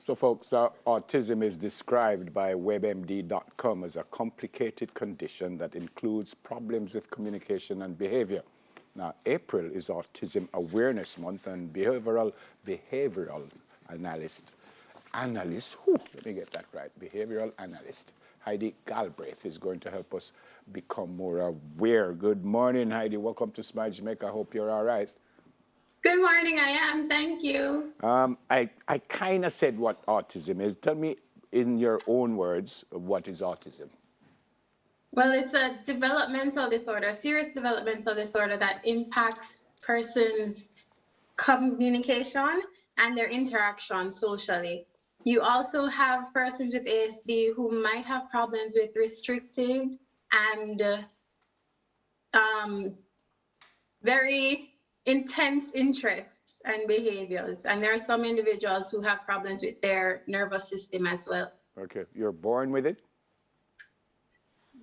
So, folks, autism is described by WebMD.com as a complicated condition that includes problems with communication and behavior. Now, April is Autism Awareness Month, and behavioral analyst, let me get that right, behavioral analyst Heidi Galbraith is going to help us become more aware. Good morning, Heidi. Welcome to Smile Jamaica. I hope you're all right. Good morning, I am. Thank you. I kind of said what autism is. Tell me in your own words, what is autism? Well, it's a developmental disorder, a serious developmental disorder that impacts persons' communication and their interaction socially. You also have persons with ASD who might have problems with restrictive and very intense interests and behaviors. And there are some individuals who have problems with their nervous system as well. Okay, you're born with it?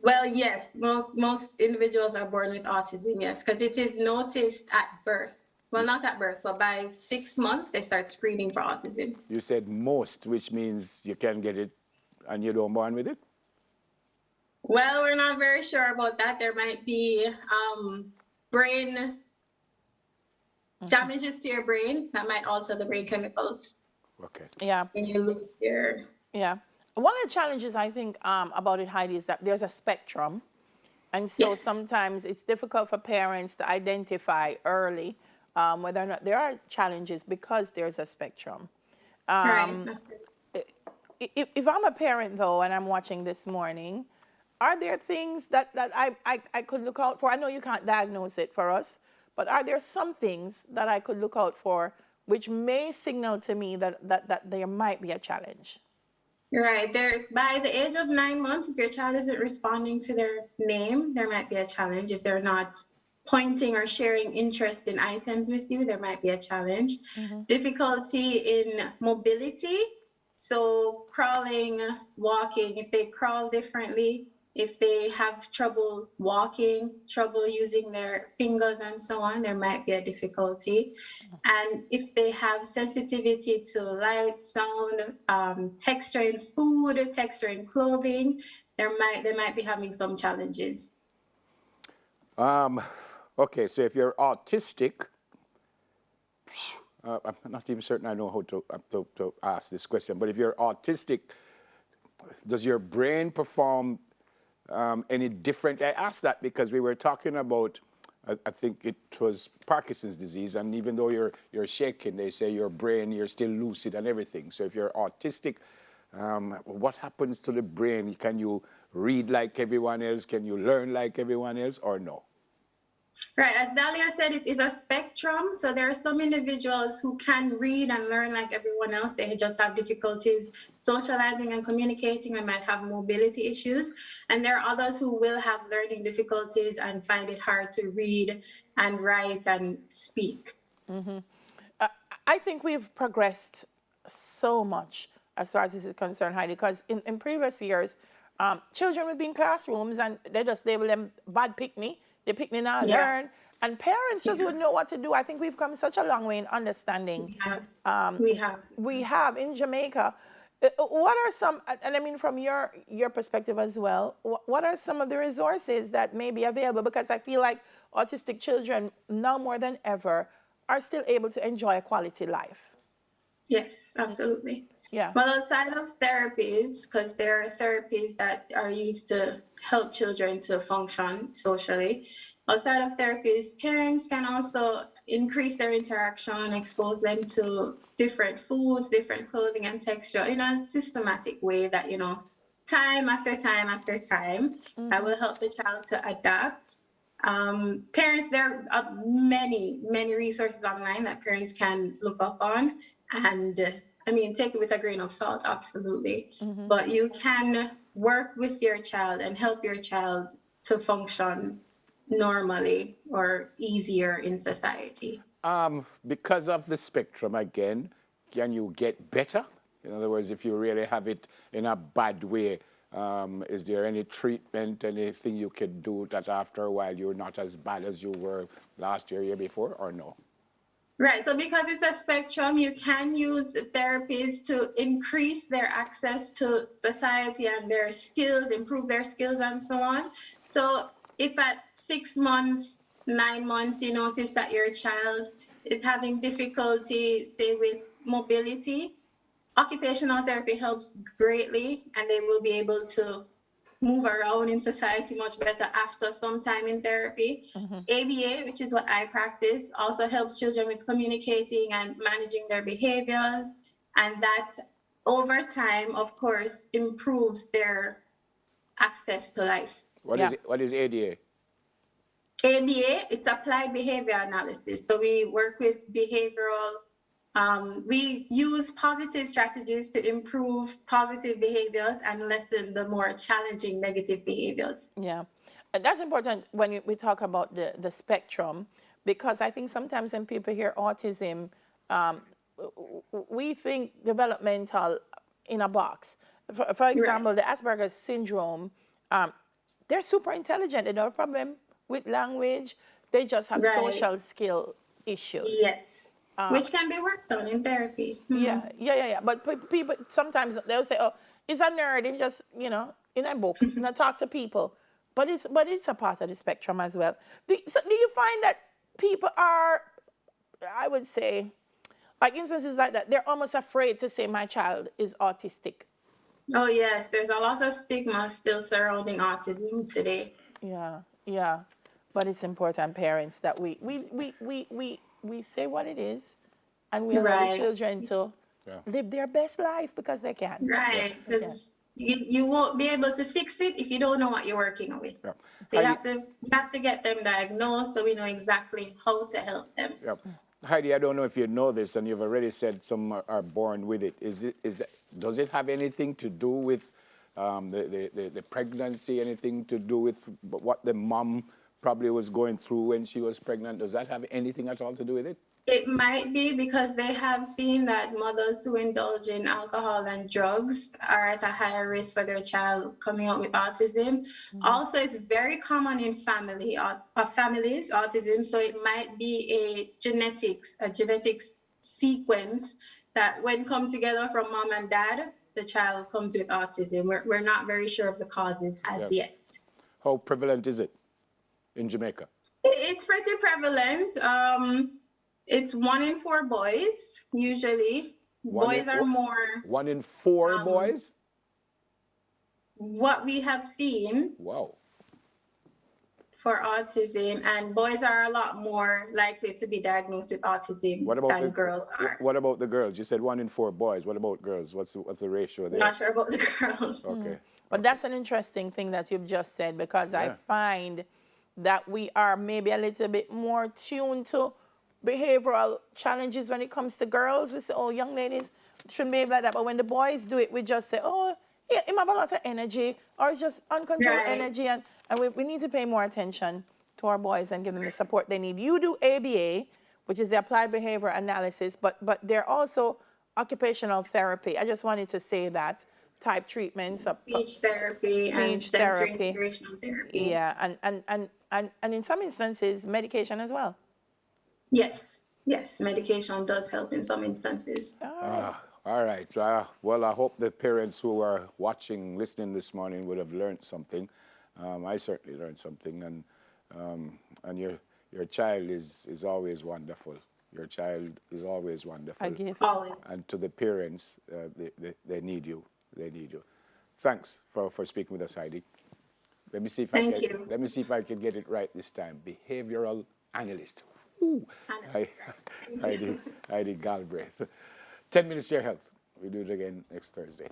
Well, yes, most individuals are born with autism, yes, because it is noticed at birth. Well, not at birth, but by 6 months, they start screening for autism. You said most, which means you can get it and you don't born with it? Well, we're not very sure about that. There might be brain damages to your brain that might alter the brain chemicals. Okay. Yeah. When you look here. Yeah. One of the challenges I think about it, Heidi, is that there's a spectrum. And so Yes. sometimes it's difficult for parents to identify early whether or not there are challenges because there's a spectrum. Right. If I'm a parent, though, and I'm watching this morning, are there things that I could look out for? I know you can't diagnose it for us, but are there some things that I could look out for which may signal to me that there might be a challenge? You're right. By the age of 9 months, if your child isn't responding to their name, there might be a challenge. If they're not pointing or sharing interest in items with you, there might be a challenge. Mm-hmm. Difficulty in mobility. So crawling, walking, if they crawl differently, if they have trouble walking, trouble using their fingers and so on, there might be a difficulty. And if they have sensitivity to light, sound, texture in food, texture in clothing, they might be having some challenges. Okay, so if you're autistic, I'm not even certain I know how to ask this question, but if you're autistic, does your brain perform any different? I asked that because we were talking about, I think it was Parkinson's disease, and even though you're shaking, they say your brain, you're still lucid and everything. So if you're autistic, what happens to the brain? Can you read like everyone else? Can you learn like everyone else, or no? Right, as Dahlia said, it is a spectrum. So there are some individuals who can read and learn like everyone else. They just have difficulties socializing and communicating and might have mobility issues. And there are others who will have learning difficulties and find it hard to read and write and speak. Mm-hmm. I think we've progressed so much as far as this is concerned, Heidi, because in previous years, children would be in classrooms and they just label them bad pick-me. They pick me now, learn, and parents just wouldn't know what to do. I think we've come such a long way in understanding. We have in Jamaica. What are some, and I mean from your perspective as well, what are some of the resources that may be available? Because I feel like autistic children now more than ever are still able to enjoy a quality life. Yes, absolutely. Yeah. Well, outside of therapies, because there are therapies that are used to help children to function socially. Outside of therapies, parents can also increase their interaction, expose them to different foods, different clothing and texture in a systematic way that, time after time after time, that will help the child to adapt. Parents, there are many resources online that parents can look up on, and take it with a grain of salt, absolutely. Mm-hmm. But you can work with your child and help your child to function normally or easier in society. Because of the spectrum, again, can you get better? In other words, if you really have it in a bad way, is there any treatment, anything you can do that after a while you're not as bad as you were last year before, or no? Right. So because it's a spectrum, you can use therapies to increase their access to society and their skills, improve their skills, and so on. So if at 6 months, 9 months, you notice that your child is having difficulty, say, with mobility, occupational therapy helps greatly, and they will be able to move around in society much better after some time in therapy. ABA, which is what I practice, also helps children with communicating and managing their behaviors. And that over time, of course, improves their access to life. What is it? What is ADA? ABA, it's applied behavior analysis. So we work with behavioral, we use positive strategies to improve positive behaviors and lessen the more challenging negative behaviors. Yeah, and that's important when we talk about the spectrum, because I think sometimes when people hear autism, we think developmental in a box. For example, the Asperger's syndrome, they're super intelligent. They don't have a problem with language. They just have social skill issues. Yes. Which can be worked on in therapy. Yeah. But people sometimes they'll say, "Oh, he's a nerd. He just, in a book, not talk to people." But it's a part of the spectrum as well. Do you find that people are, I would say, like instances like that, they're almost afraid to say my child is autistic? Oh yes, there's a lot of stigma still surrounding autism today. Yeah. But it's important, parents, that we say what it is, and we allow the children to live their best life because they can. Right, because you won't be able to fix it if you don't know what you're working with. Yeah. So you have to get them diagnosed so we know exactly how to help them. Yeah. Heidi, I don't know if you know this, and you've already said some are born with it. Does it have anything to do with the pregnancy? Anything to do with what the mom probably was going through when she was pregnant? Does that have anything at all to do with it? It might be because they have seen that mothers who indulge in alcohol and drugs are at a higher risk for their child coming out with autism. Also, it's very common in families, autism. So it might be a genetic sequence that when come together from mom and dad, the child comes with autism. We're not very sure of the causes as yet. How prevalent is it in Jamaica? It's pretty prevalent. It's 1 in 4 boys, usually. Boys are more. 1 in 4 boys? What we have seen. Wow. For autism, and boys are a lot more likely to be diagnosed with autism than girls are. What about the girls? You said 1 in 4 boys. What about girls? What's the ratio there? Not sure about the girls. Okay. But that's an interesting thing that you've just said, because I find that we are maybe a little bit more tuned to behavioral challenges when it comes to girls. We say, oh, young ladies shouldn't behave like that. But when the boys do it, we just say, oh, yeah, he have a lot of energy, or it's just uncontrolled energy. And we need to pay more attention to our boys and give them the support they need. You do ABA, which is the applied behavior analysis, but they're also occupational therapy. I just wanted to say that type treatments. Speech therapy and sensory integrational therapy. Yeah, and in some instances, medication as well. Yes, medication does help in some instances. All right. Well, I hope the parents who are watching, listening this morning would have learned something. I certainly learned something, and your child is always wonderful. Your child is always wonderful. Always. And to the parents, they need you. They need you. Thanks for speaking with us, Heidi. Let me see if I can get it right this time. Behavioral analyst. Heidi Galbraith. 10 minutes to your health. We'll do it again next Thursday.